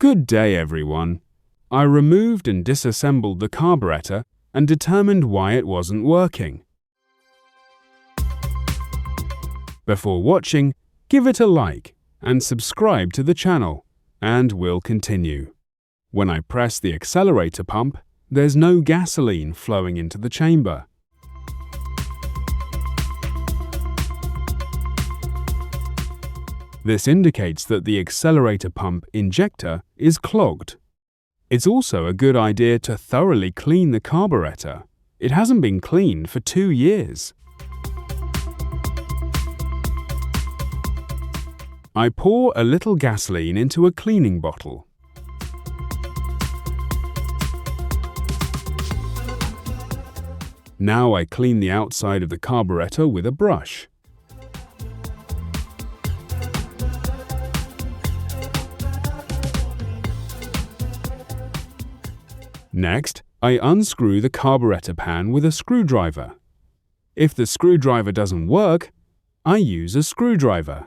Good day, everyone. I removed and disassembled the carburetor and determined why it wasn't working. Before watching, give it a like and subscribe to the channel, and we'll continue. When I press the accelerator pump, there's no gasoline flowing into the chamber. This indicates that the accelerator pump injector is clogged. It's also a good idea to thoroughly clean the carburetor. It hasn't been cleaned for 2 years. I pour a little gasoline into a cleaning bottle. Now I clean the outside of the carburetor with a brush. Next, I unscrew the carburetor pan with a screwdriver. If the screwdriver doesn't work, I use a screwdriver.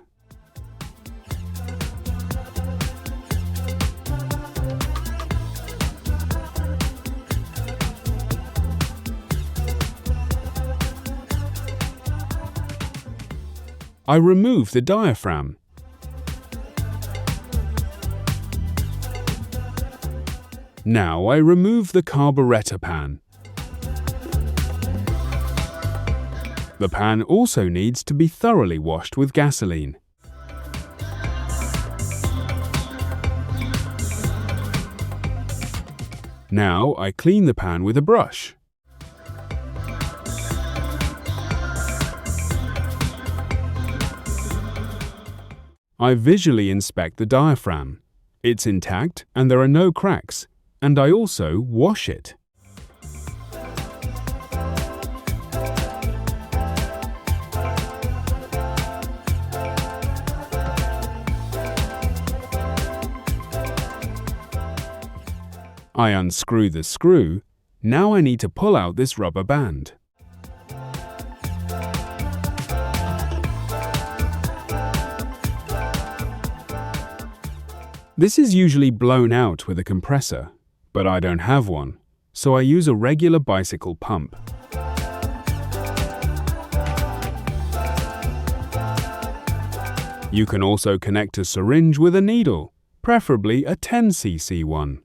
I remove the diaphragm. Now I remove the carburetor pan. The pan also needs to be thoroughly washed with gasoline. Now I clean the pan with a brush. I visually inspect the diaphragm. It's intact and there are no cracks, and I also wash it. I unscrew the screw. Now I need to pull out this rubber band. This is usually blown out with a compressor, but I don't have one, so I use a regular bicycle pump. You can also connect a syringe with a needle, preferably a 10 cc one.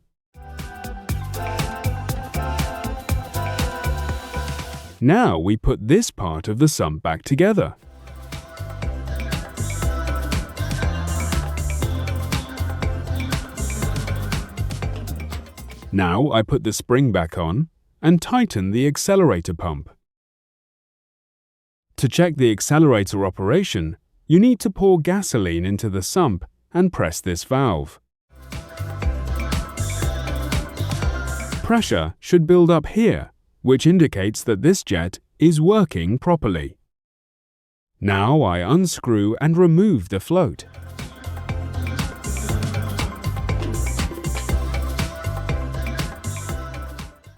Now we put this part of the sump back together. Now I put the spring back on and tighten the accelerator pump. To check the accelerator operation, you need to pour gasoline into the sump and press this valve. Pressure should build up here, which indicates that this jet is working properly. Now I unscrew and remove the float.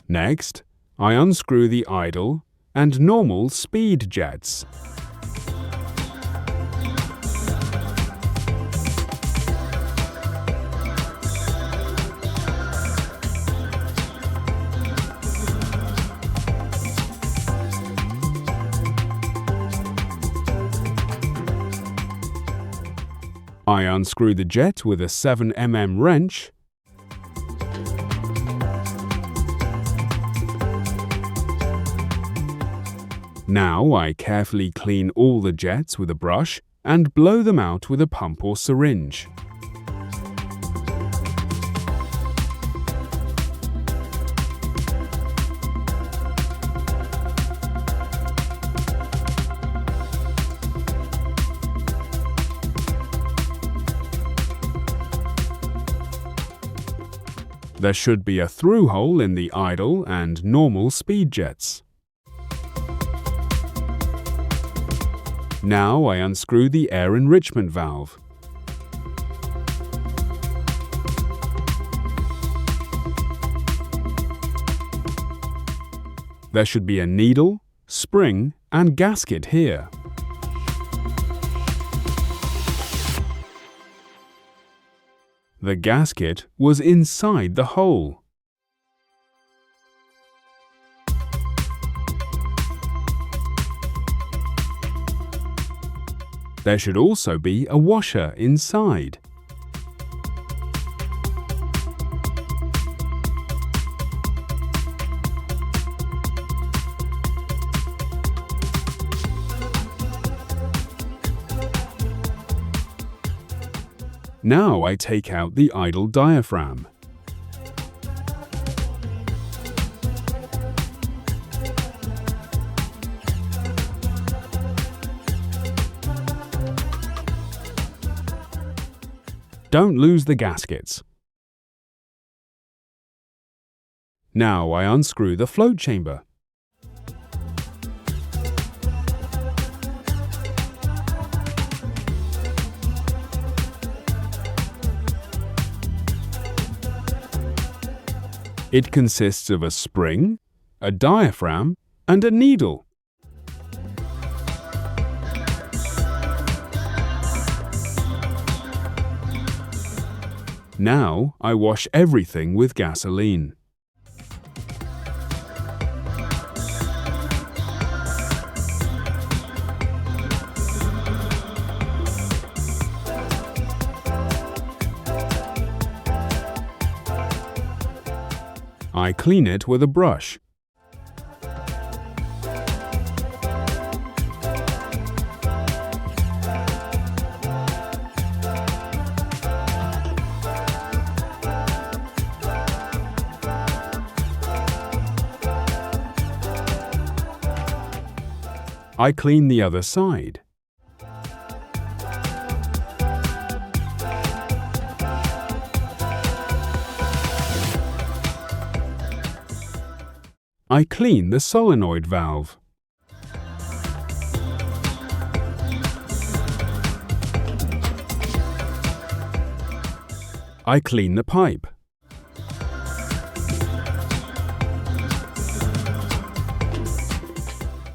Next, I unscrew the idle and normal speed jets. I unscrew the jet with a 7 mm wrench. Now I carefully clean all the jets with a brush and blow them out with a pump or syringe. There should be a through hole in the idle and normal speed jets. Now I unscrew the air enrichment valve. There should be a needle, spring, and gasket here. The gasket was inside the hole. There should also be a washer inside. Now I take out the idle diaphragm. Don't lose the gaskets. Now I unscrew the float chamber. It consists of a spring, a diaphragm, and a needle. Now I wash everything with gasoline. I clean it with a brush. I clean the other side. I clean the solenoid valve. I clean the pipe.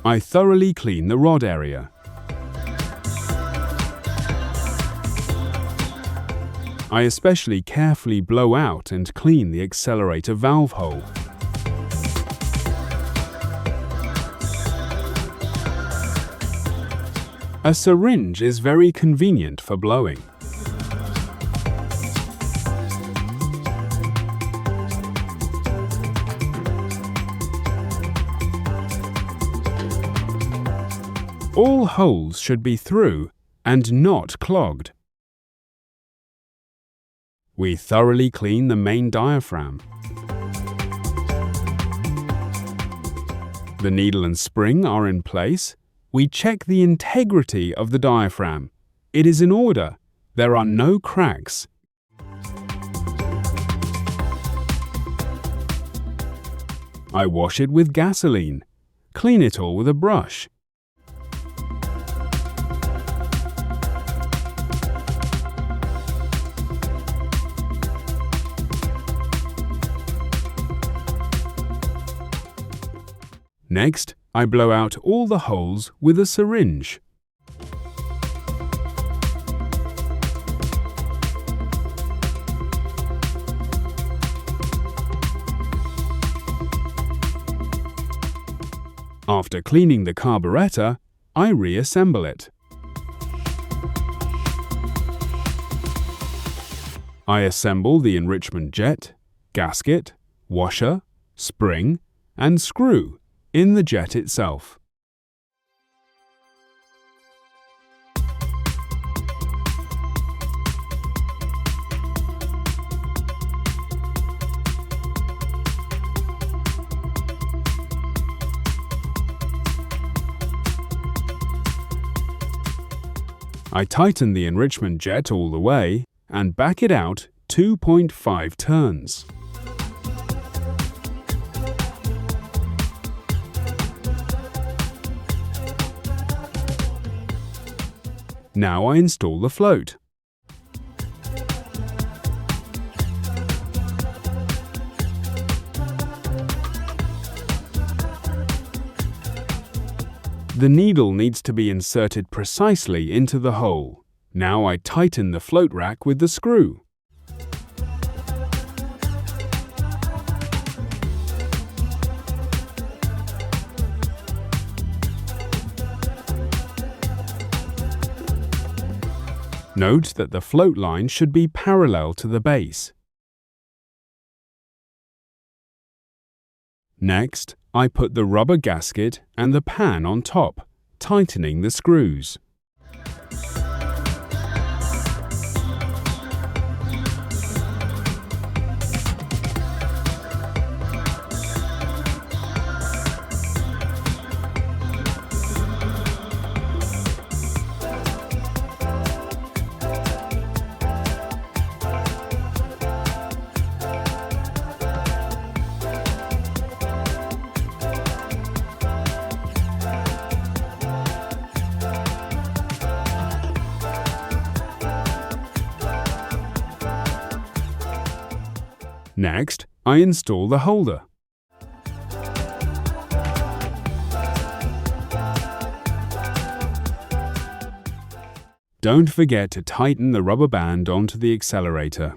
I thoroughly clean the rod area. I especially carefully blow out and clean the accelerator valve hole. A syringe is very convenient for blowing. All holes should be through and not clogged. We thoroughly clean the main diaphragm. The needle and spring are in place. We check the integrity of the diaphragm. It is in order. There are no cracks. I wash it with gasoline. Clean it all with a brush. Next, I blow out all the holes with a syringe. After cleaning the carburetor, I reassemble it. I assemble the enrichment jet, gasket, washer, spring, and screw in the jet itself. I tighten the enrichment jet all the way and back it out 2.5 turns. Now I install the float. The needle needs to be inserted precisely into the hole. Now I tighten the float rack with the screw. Note that the float line should be parallel to the base. Next, I put the rubber gasket and the pan on top, tightening the screws. Next, I install the holder. Don't forget to tighten the rubber band onto the accelerator.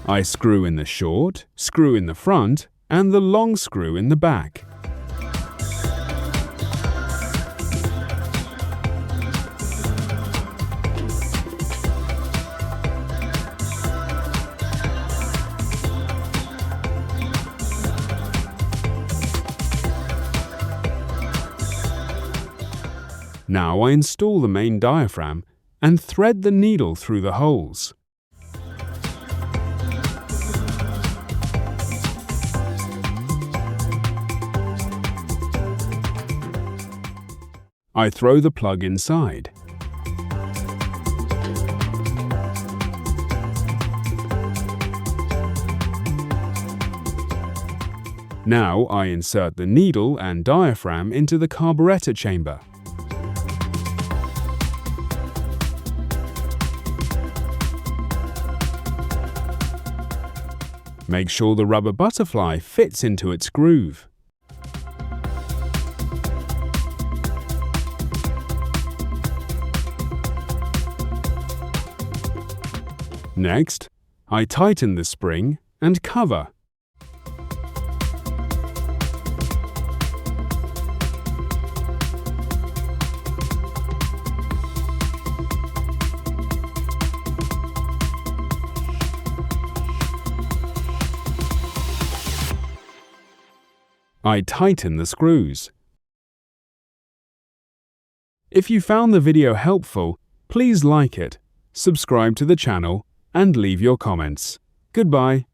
I screw in the short, screw in the front, and the long screw in the back. Now I install the main diaphragm and thread the needle through the holes. I throw the plug inside. Now I insert the needle and diaphragm into the carburetor chamber. Make sure the rubber butterfly fits into its groove. Next, I tighten the spring and cover. I tighten the screws. If you found the video helpful, please like it, subscribe to the channel, and leave your comments. Goodbye.